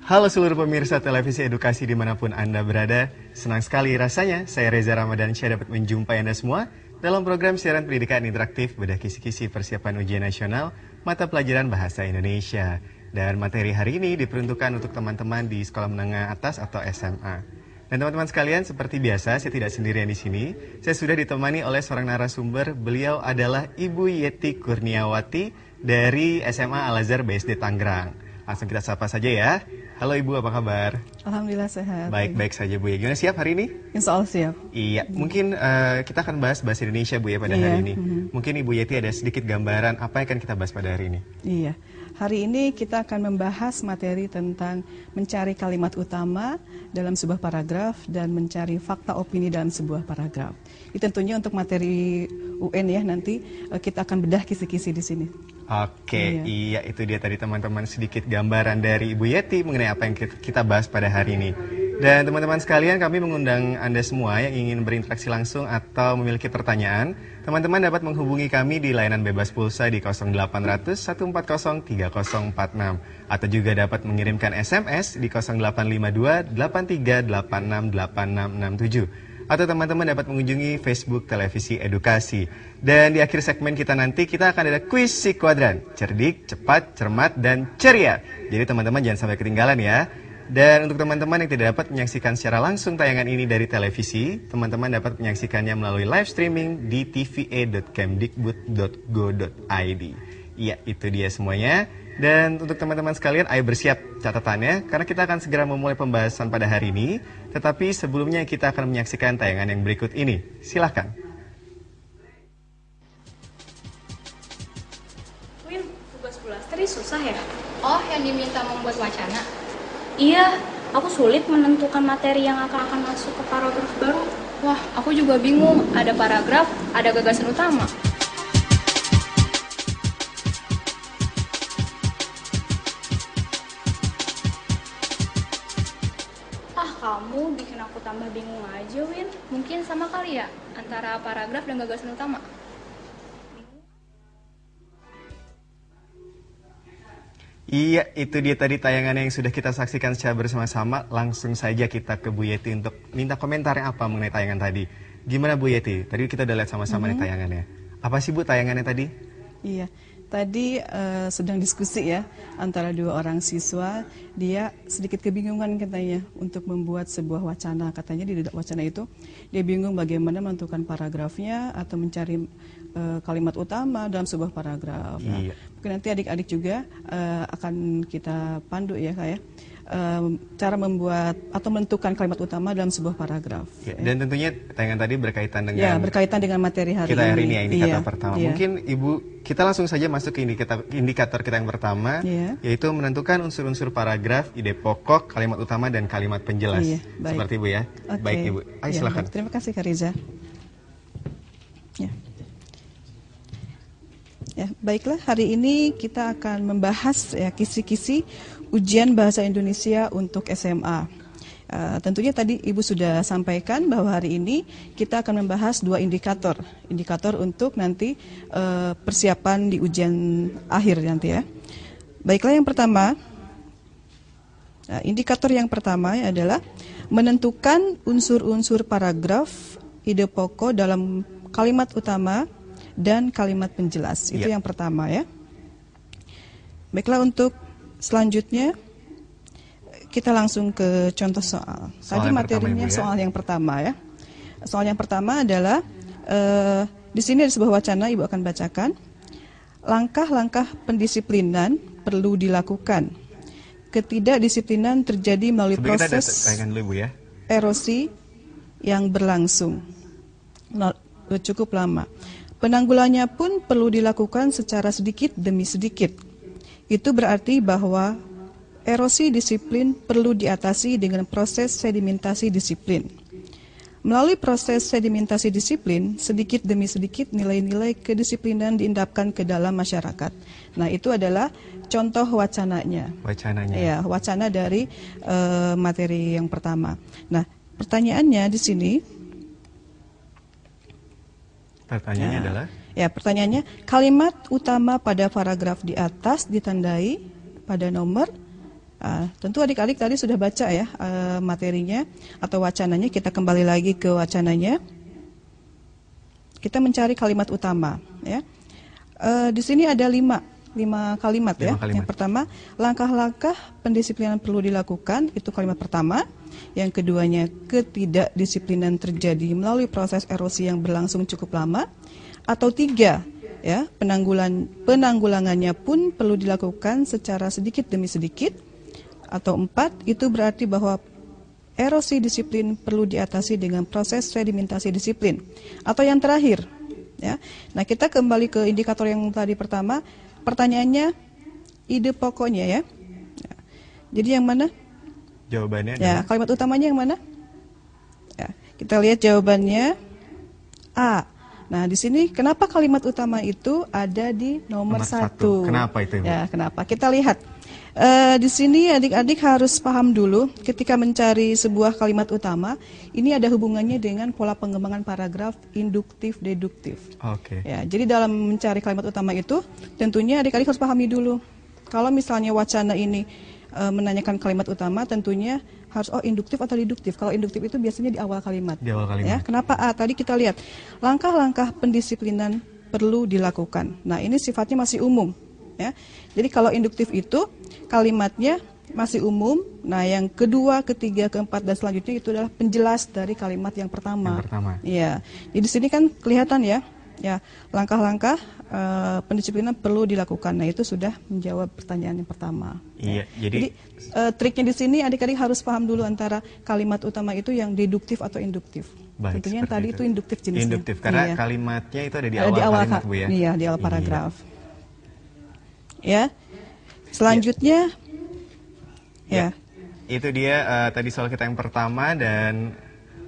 Halo seluruh pemirsa televisi edukasi dimanapun Anda berada. Senang sekali rasanya saya Reza Ramadan Syah dapat menjumpai Anda semua dalam program siaran pendidikan interaktif bedah kisi-kisi persiapan ujian nasional mata pelajaran bahasa Indonesia. Dan materi hari ini diperuntukkan untuk teman-teman di sekolah menengah atas atau SMA. Dan teman-teman sekalian, seperti biasa saya tidak sendirian di sini. Saya sudah ditemani oleh seorang narasumber. Beliau adalah Ibu Yeti Kurniawati dari SMA Al-Azhar BSD Tangerang. Langsung kita sapa saja ya. Halo Ibu, apa kabar? Alhamdulillah sehat. Baik-baik saja Bu ya. Gimana, siap hari ini? Insya Allah siap. Iya, mungkin kita akan bahas bahasa Indonesia Bu ya pada hari ini. Mungkin Ibu Yeti ada sedikit gambaran apa yang akan kita bahas pada hari ini? Iya, hari ini kita akan membahas materi tentang mencari kalimat utama dalam sebuah paragraf dan mencari fakta opini dalam sebuah paragraf. Ini tentunya untuk materi UN ya, nanti kita akan bedah kisi-kisi di sini. Oke, iya itu dia tadi teman-teman sedikit gambaran dari Ibu Yeti mengenai apa yang kita bahas pada hari ini. Dan teman-teman sekalian, kami mengundang Anda semua yang ingin berinteraksi langsung atau memiliki pertanyaan. Teman-teman dapat menghubungi kami di layanan bebas pulsa di 0800 140 3046 atau juga dapat mengirimkan SMS di 0852 8386 8667. Atau teman-teman dapat mengunjungi Facebook Televisi Edukasi. Dan di akhir segmen kita nanti, kita akan ada kuis si kuadran. Cerdik, cepat, cermat, dan ceria. Jadi teman-teman jangan sampai ketinggalan ya. Dan untuk teman-teman yang tidak dapat menyaksikan secara langsung tayangan ini dari televisi, teman-teman dapat menyaksikannya melalui live streaming di tva.kemdikbud.go.id. Iya, itu dia semuanya. Dan untuk teman-teman sekalian, ayo bersiap catatannya, karena kita akan segera memulai pembahasan pada hari ini. Tetapi sebelumnya kita akan menyaksikan tayangan yang berikut ini. Silahkan. Win, tugas Bulastri susah ya? Oh, yang diminta membuat wacana? Iya, aku sulit menentukan materi yang akan masuk ke paragraf baru. Wah, aku juga bingung. Ada paragraf, ada gagasan utama. Kamu bikin aku tambah bingung aja, Win. Mungkin sama kali ya, antara paragraf dan gagasan utama. Iya, itu dia tadi tayangan yang sudah kita saksikan secara bersama-sama. Langsung saja kita ke Bu Yeti untuk minta komentarnya apa mengenai tayangan tadi. Gimana Bu Yeti? Tadi kita udah lihat sama-sama nih tayangannya. Apa sih Bu tayangannya tadi? Iya, tadi sedang diskusi ya antara dua orang siswa. Dia sedikit kebingungan katanya untuk membuat sebuah wacana. Katanya di wacana itu dia bingung bagaimana menentukan paragrafnya atau mencari kalimat utama dalam sebuah paragraf. Nah, mungkin nanti adik-adik juga akan kita pandu ya Kak ya. Cara membuat atau menentukan kalimat utama dalam sebuah paragraf. Ya, dan tentunya tayangan tadi berkaitan dengan berkaitan dengan materi hari kita hari ini ya, indikator iya, pertama. Iya. Mungkin Ibu, kita langsung saja masuk ke indikator kita yang pertama, yaitu menentukan unsur-unsur paragraf, ide pokok, kalimat utama, dan kalimat penjelas. Seperti Ibu ya. Okay. Baik Ibu, ayo silakan. Terima kasih Kak Riza. Ya, baiklah, hari ini kita akan membahas ya kisi-kisi ujian bahasa Indonesia untuk SMA. Tentunya tadi Ibu sudah sampaikan bahwa hari ini kita akan membahas dua indikator untuk nanti persiapan di ujian akhir nanti ya. Baiklah, yang pertama, indikator yang pertama adalah menentukan unsur-unsur paragraf, ide pokok dalam kalimat utama dan kalimat penjelas. Itu yang pertama ya. Baiklah, untuk selanjutnya kita langsung ke contoh soal. Tadi materinya soal yang pertama ya. Soal yang pertama adalah di sini ada sebuah wacana, Ibu akan bacakan. Langkah-langkah pendisiplinan perlu dilakukan. Ketidakdisiplinan terjadi melalui proses erosi yang berlangsung cukup lama. Penanggulannya pun perlu dilakukan secara sedikit demi sedikit. Itu berarti bahwa erosi disiplin perlu diatasi dengan proses sedimentasi disiplin. Melalui proses sedimentasi disiplin, sedikit demi sedikit nilai-nilai kedisiplinan diendapkan ke dalam masyarakat. Nah, itu adalah contoh wacananya. Ya, wacana dari materi yang pertama. Nah, pertanyaannya di sini. Pertanyaannya adalah? Ya, pertanyaannya, kalimat utama pada paragraf di atas ditandai pada nomor Tentu adik-adik tadi sudah baca ya materinya atau wacananya. Kita kembali lagi ke wacananya. Kita mencari kalimat utama. Ya. Di sini ada lima kalimat ya. Kalimat. Yang pertama, langkah-langkah pendisiplinan perlu dilakukan, itu kalimat pertama. Yang keduanya, ketidakdisiplinan terjadi melalui proses erosi yang berlangsung cukup lama. Atau tiga, ya, penanggulangannya pun perlu dilakukan secara sedikit demi sedikit. Atau empat, itu berarti bahwa erosi disiplin perlu diatasi dengan proses sedimentasi disiplin. Atau yang terakhir, ya. Nah, kita kembali ke indikator yang tadi pertama. Pertanyaannya, ide pokoknya ya. Jadi yang mana? Jawabannya ya, kalimat utamanya yang mana? Ya, kita lihat jawabannya A. Nah, di sini kenapa kalimat utama itu ada di nomor 1? Kenapa itu, Ibu? Ya, kenapa? Kita lihat. Di sini adik-adik harus paham dulu ketika mencari sebuah kalimat utama, ini ada hubungannya dengan pola pengembangan paragraf induktif deduktif. Oke. Ya, jadi dalam mencari kalimat utama itu tentunya adik-adik harus pahami dulu. Kalau misalnya wacana ini menanyakan kalimat utama, tentunya harus induktif atau deduktif. Kalau induktif itu biasanya di awal kalimat. Di awal kalimat. Ya, kenapa A? Tadi kita lihat langkah-langkah pendisiplinan perlu dilakukan. Nah, ini sifatnya masih umum. Ya. Jadi kalau induktif itu kalimatnya masih umum. Nah, yang kedua, ketiga, keempat, dan selanjutnya itu adalah penjelas dari kalimat yang pertama. Iya. Jadi di sini kan kelihatan ya, langkah-langkah pendisiplinan perlu dilakukan. Nah, itu sudah menjawab pertanyaan yang pertama. Iya. Ya. Jadi triknya di sini adik-adik harus paham dulu antara kalimat utama itu yang deduktif atau induktif. Baik, tentunya yang tadi itu induktif jenisnya. Induktif karena kalimatnya itu ada di awal kalimat, Bu ya. Iya, di awal paragraf. Ya, selanjutnya, ya. Itu dia tadi soal kita yang pertama, dan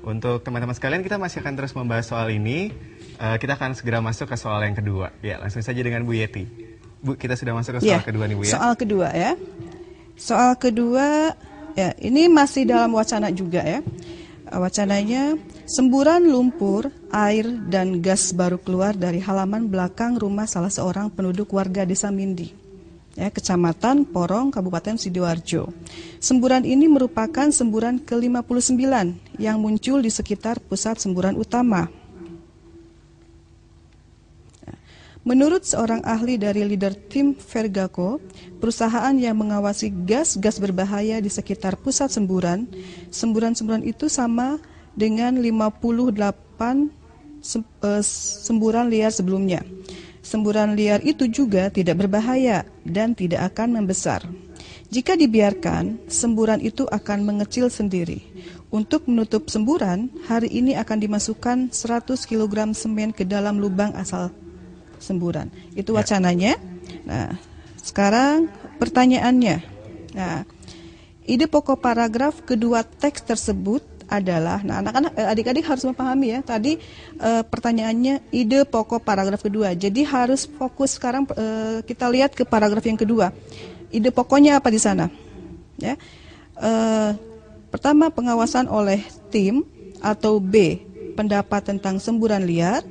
untuk teman-teman sekalian kita masih akan terus membahas soal ini. Kita akan segera masuk ke soal yang kedua. Ya, langsung saja dengan Bu Yeti. Bu, kita sudah masuk ke soal kedua nih, Bu ya. Soal kedua ya. Soal kedua, ya, ini masih dalam wacana juga ya. Wacananya, semburan lumpur, air, dan gas baru keluar dari halaman belakang rumah salah seorang penduduk warga desa Mindi, ya, Kecamatan Porong, Kabupaten Sidoarjo. Semburan ini merupakan semburan ke-59 yang muncul di sekitar pusat semburan utama. Menurut seorang ahli dari leader tim Vergaco, perusahaan yang mengawasi gas-gas berbahaya di sekitar pusat semburan, semburan-semburan itu sama dengan 58 semburan liar sebelumnya. Semburan liar itu juga tidak berbahaya dan tidak akan membesar. Jika dibiarkan, semburan itu akan mengecil sendiri. Untuk menutup semburan, hari ini akan dimasukkan 100 kg semen ke dalam lubang asal semburan. Itu wacananya. Nah, sekarang pertanyaannya. Nah, ide pokok paragraf kedua teks tersebut adalah, nah, anak-anak, adik-adik harus memahami ya. Tadi pertanyaannya ide pokok paragraf kedua. Jadi harus fokus sekarang kita lihat ke paragraf yang kedua. Ide pokoknya apa di sana? Ya. Pertama, pengawasan oleh tim, atau B, pendapat tentang semburan liar.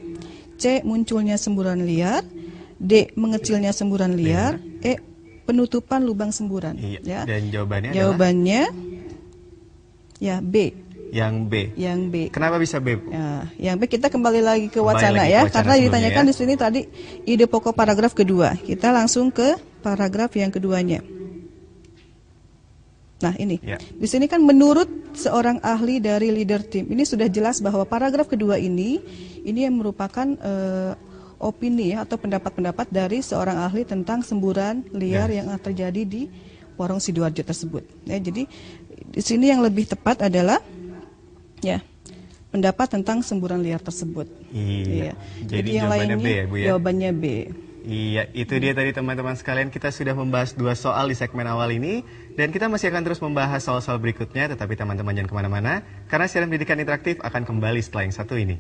C, munculnya semburan liar. D, mengecilnya semburan liar. E, penutupan lubang semburan. Iya. Ya. Dan jawabannya adalah? Ya, B. Yang B. Yang B. Kenapa bisa B? Ya, yang B, kita kembali lagi ke wacana ya, karena ditanyakan di sini tadi ide pokok paragraf kedua. Kita langsung ke paragraf yang keduanya. Nah, ini. Ya. Di sini kan menurut seorang ahli dari leader tim, ini sudah jelas bahwa paragraf kedua ini yang merupakan opini ya, atau pendapat-pendapat dari seorang ahli tentang semburan liar yang terjadi di Porong Sidoarjo tersebut. Ya, jadi di sini yang lebih tepat adalah ya, pendapat tentang semburan liar tersebut. Iya. Jadi yang lainnya B ya, Bu ya? Jawabannya B. Iya, itu dia tadi teman-teman sekalian, kita sudah membahas 2 soal di segmen awal ini, dan kita masih akan terus membahas soal-soal berikutnya, tetapi teman-teman jangan kemana-mana, karena siaran pendidikan interaktif akan kembali setelah yang satu ini.